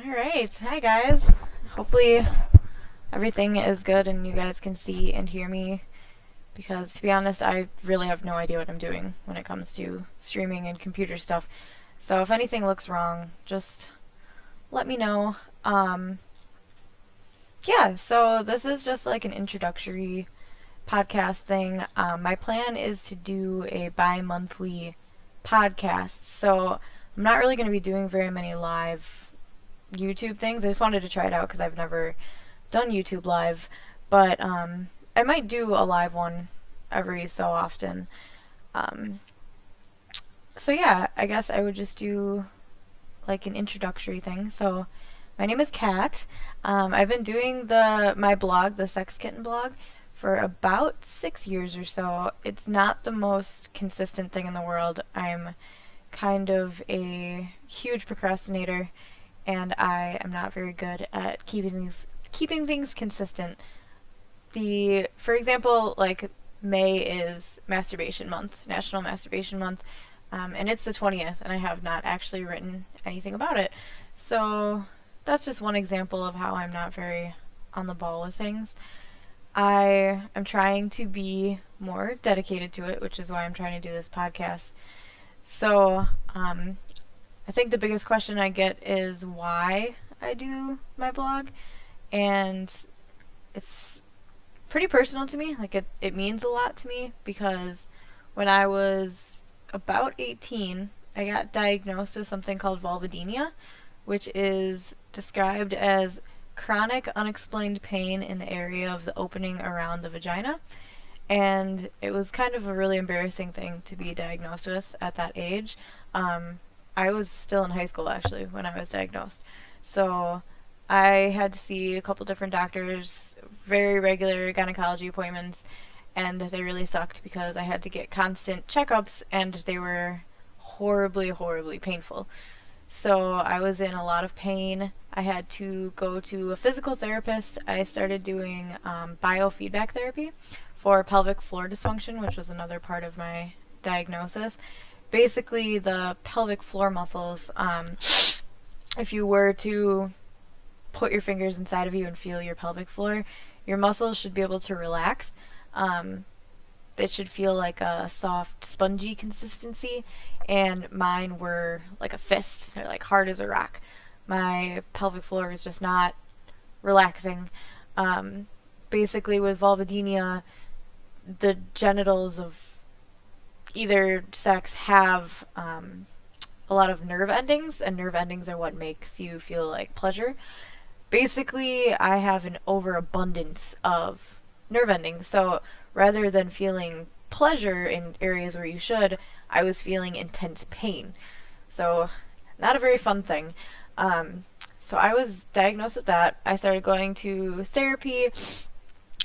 Alright, hi guys. Hopefully everything is good and you guys can see and hear me because to be honest, I really have no idea what I'm doing when it comes to streaming and computer stuff. So if anything looks wrong, just let me know. Yeah, so this is just like an introductory podcast thing. My plan is to do a bi-monthly podcast, so I'm not really going to be doing very many live YouTube things. I just wanted to try it out because I've never done YouTube live, but I might do a live one every so often. Um, so yeah, I guess I would just do like an introductory thing. So my name is Kat. I've been doing my blog, the Sex Kitten blog, for about 6 years or so. It's not the most consistent thing in the world. I'm kind of a huge procrastinator, and I am not very good at keeping things consistent. For example, like May is Masturbation Month, National Masturbation Month, and it's the 20th, and I have not actually written anything about it. So that's just one example of how I'm not very on the ball with things. I am trying to be more dedicated to it, which is why I'm trying to do this podcast. So, I think the biggest question I get is why I do my blog, and it's pretty personal to me. Like, it means a lot to me because when I was about 18, I got diagnosed with something called vulvodynia, which is described as chronic unexplained pain in the area of the opening around the vagina. And it was kind of a really embarrassing thing to be diagnosed with at that age. I was still in high school actually when I was diagnosed. So I had to see a couple different doctors, very regular gynecology appointments, and they really sucked because I had to get constant checkups and they were horribly, horribly painful. So I was in a lot of pain. I had to go to a physical therapist. I started doing biofeedback therapy for pelvic floor dysfunction, which was another part of my diagnosis. Basically, the pelvic floor muscles, if you were to put your fingers inside of you and feel your pelvic floor, your muscles should be able to relax. Um, it should feel like a soft, spongy consistency, and mine were like a fist. They're like hard as a rock. My pelvic floor is just not relaxing. Um, Basically, with vulvodynia, the genitals of either sex have a lot of nerve endings, and nerve endings are what makes you feel like pleasure. Basically, I have an overabundance of nerve endings, so rather than feeling pleasure in areas where you should, I was feeling intense pain. So, not a very fun thing. Um, so, I was diagnosed with that. I started going to therapy.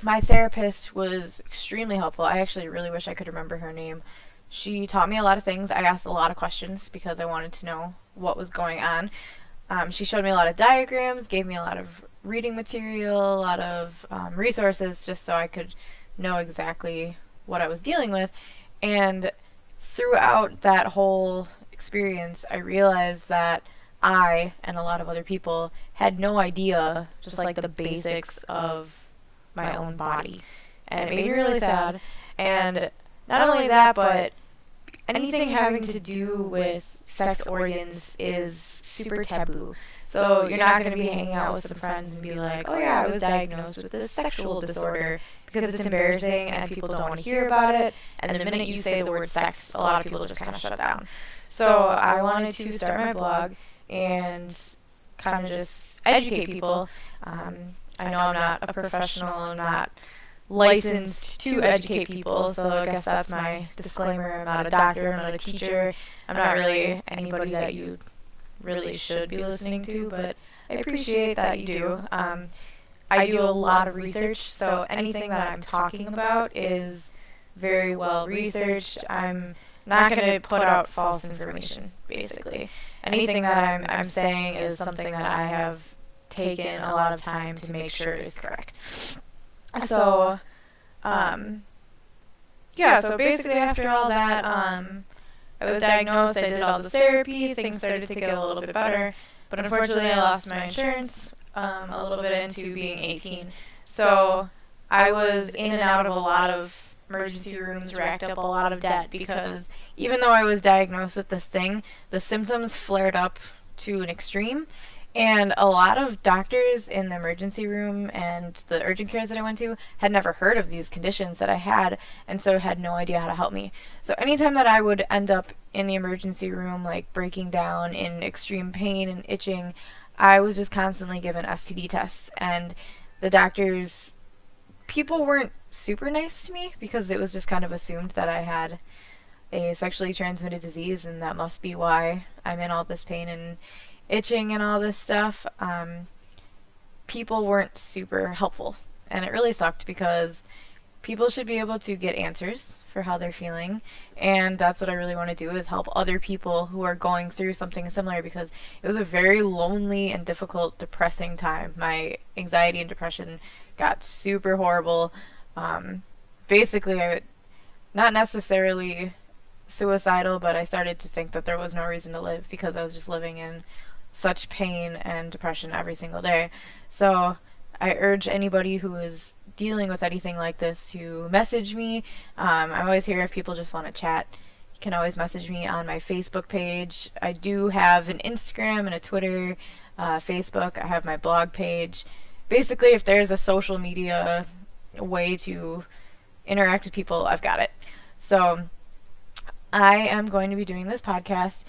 My therapist was extremely helpful. I actually really wish I could remember her name. She taught me a lot of things. I asked a lot of questions because I wanted to know what was going on. She showed me a lot of diagrams, gave me a lot of reading material, a lot of resources just so I could know exactly what I was dealing with. And throughout that whole experience, I realized that I and a lot of other people had no idea just like the basics of my own body. And it made me really sad. And not only that, but anything having to do with sex organs is super taboo. So you're not going to be hanging out with some friends and be like, oh yeah, I was diagnosed with this sexual disorder because it's embarrassing and people don't want to hear about it. And the minute you say the word sex, a lot of people just kind of shut down. So I wanted to start my blog and kind of just educate people. I know I'm not a professional, I'm not licensed to educate people, so I guess that's my disclaimer. I'm not a doctor, I'm not a teacher, I'm not really anybody that you really should be listening to, but I appreciate that you do. I do a lot of research, so anything that I'm talking about is very well researched. I'm not going to put out false information, basically. Anything that I'm saying is something that I have taken a lot of time to make sure is correct. So, yeah, so basically after all that, I was diagnosed, I did all the therapy, things started to get a little bit better. but unfortunately I lost my insurance a little bit into being 18. So I was in and out of a lot of emergency rooms, racked up a lot of debt because even though I was diagnosed with this thing, the symptoms flared up to an extreme. And a lot of doctors in the emergency room and the urgent cares that I went to had never heard of these conditions that I had, and so had no idea how to help me. So anytime that I would end up in the emergency room, like breaking down in extreme pain and itching, I was just constantly given STD tests. And the doctors, people weren't super nice to me because it was just kind of assumed that I had a sexually transmitted disease, and that must be why I'm in all this pain and itching and all this stuff. People weren't super helpful, and it really sucked because people should be able to get answers for how they're feeling, and that's what I really want to do, is help other people who are going through something similar, because it was a very lonely and difficult, depressing time. My anxiety and depression got super horrible. Basically, not necessarily suicidal, but I started to think that there was no reason to live because I was just living in such pain and depression every single day. So I urge anybody who is dealing with anything like this to message me. I'm always here if people just want to chat. You can always message me on my Facebook page. I do have an Instagram and a Twitter, Facebook. I have my blog page. Basically, if there's a social media way to interact with people, I've got it. So I am going to be doing this podcast.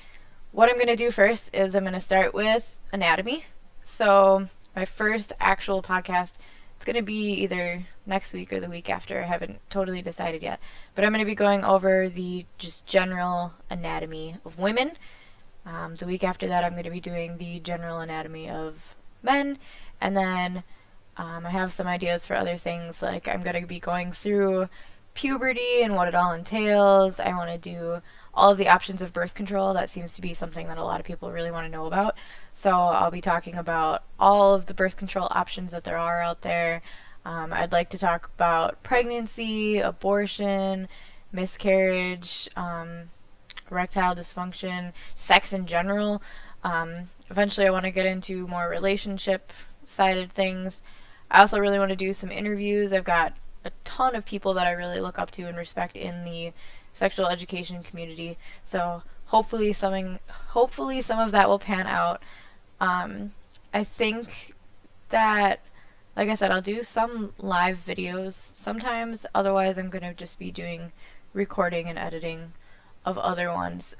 What I'm going to do first is I'm going to start with anatomy. So my first actual podcast, it's going to be either next week or the week after. I haven't totally decided yet. But I'm going to be going over the just general anatomy of women. The week after that, I'm going to be doing the general anatomy of men. And then I have some ideas for other things, like I'm going to be going through puberty and what it all entails. I want to do all of the options of birth control. That seems to be something that a lot of people really want to know about. So I'll be talking about all of the birth control options that there are out there. I'd like to talk about pregnancy, abortion, miscarriage, erectile dysfunction, sex in general. Eventually I want to get into more relationship sided things. I also really want to do some interviews. I've got a ton of people that I really look up to and respect in the sexual education community. So hopefully some of that will pan out. I think that, like I said, I'll do some live videos sometimes. Otherwise, I'm going to just be doing recording and editing of other ones.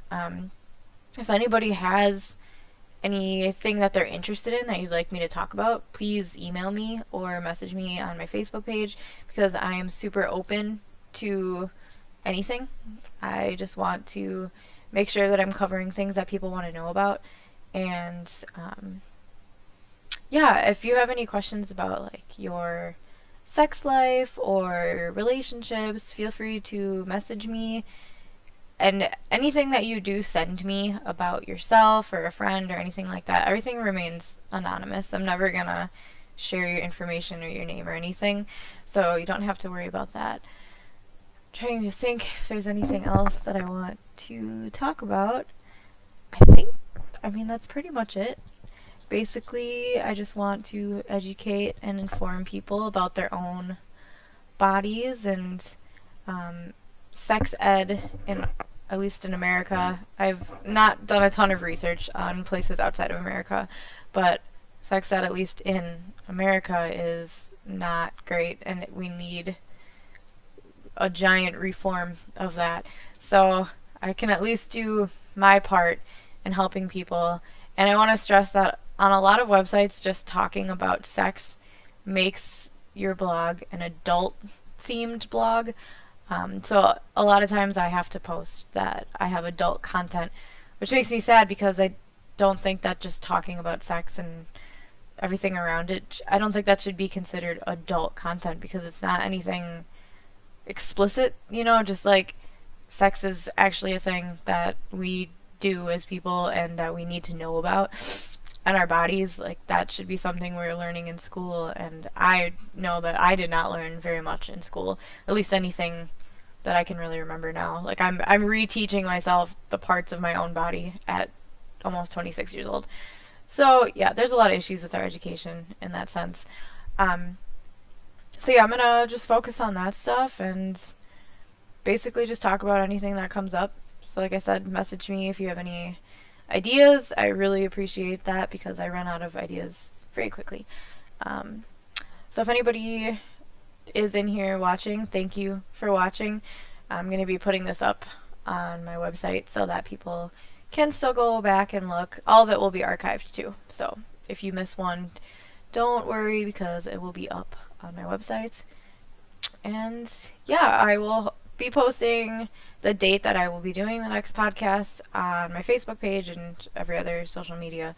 If anybody has anything that they're interested in that you'd like me to talk about, please email me or message me on my Facebook page, because I am super open to anything. I just want to make sure that I'm covering things that people want to know about. And yeah, if you have any questions about like your sex life or relationships, feel free to message me. And anything that you do send me about yourself or a friend or anything like that, everything remains anonymous. I'm never gonna share your information or your name or anything, so you don't have to worry about that. I'm trying to think if there's anything else that I want to talk about. I mean, that's pretty much it. Basically, I just want to educate and inform people about their own bodies and sex ed, in at least in America. I've not done a ton of research on places outside of America, but sex ed, at least in America, is not great, and we need a giant reform of that. So I can at least do my part in helping people. And I want to stress that on a lot of websites, just talking about sex makes your blog an adult themed blog. So a lot of times I have to post that I have adult content, which makes me sad because I don't think that just talking about sex and everything around it, I don't think that should be considered adult content, because it's not anything explicit, just like sex is actually a thing that we do as people and that we need to know about. And our bodies, like, that should be something we're learning in school, and I know that I did not learn very much in school, at least anything that I can really remember now. Like, I'm reteaching myself the parts of my own body at almost 26 years old. So yeah, there's a lot of issues with our education in that sense. Um, so yeah, I'm gonna just focus on that stuff and basically just talk about anything that comes up. So like I said, message me if you have any ideas. I really appreciate that because I run out of ideas very quickly. Um, so if anybody is in here watching, thank you for watching. I'm going to be putting this up on my website so that people can still go back and look. All of it will be archived too. So if you miss one, don't worry because it will be up on my website. And yeah, I will be posting the date that I will be doing the next podcast on my Facebook page and every other social media.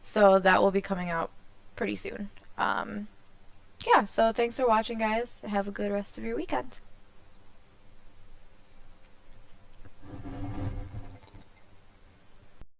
So that will be coming out pretty soon. Yeah, so thanks for watching, guys. Have a good rest of your weekend.